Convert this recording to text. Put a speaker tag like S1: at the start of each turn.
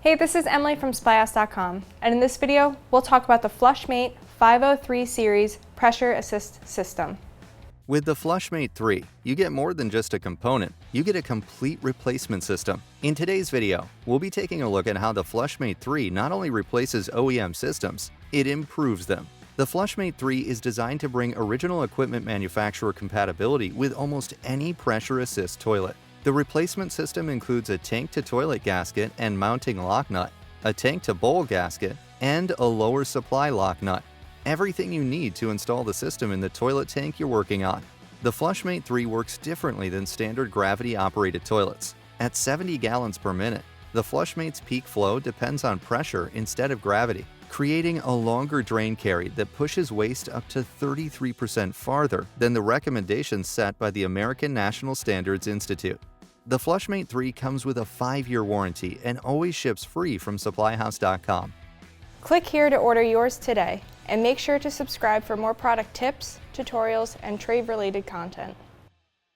S1: Hey, this is Emily from Supplyhouse.com, and in this video, we'll talk about the Flushmate 503 series pressure assist system.
S2: With the Flushmate III, you get more than just a component, you get a complete replacement system. In today's video, we'll be taking a look at how the Flushmate III not only replaces OEM systems, it improves them. The Flushmate III is designed to bring original equipment manufacturer compatibility with almost any pressure assist toilet. The replacement system includes a tank-to-toilet gasket and mounting locknut, a tank-to-bowl gasket, and a lower supply locknut. Everything you need to install the system in the toilet tank you're working on. The Flushmate III works differently than standard gravity-operated toilets. At 70 gallons per minute, the Flushmate's peak flow depends on pressure instead of gravity, creating a longer drain carry that pushes waste up to 33% farther than the recommendations set by the American National Standards Institute. The Flushmate III comes with a 5-year warranty and always ships free from Supplyhouse.com.
S1: Click here to order yours today, and make sure to subscribe for more product tips, tutorials, and trade-related content.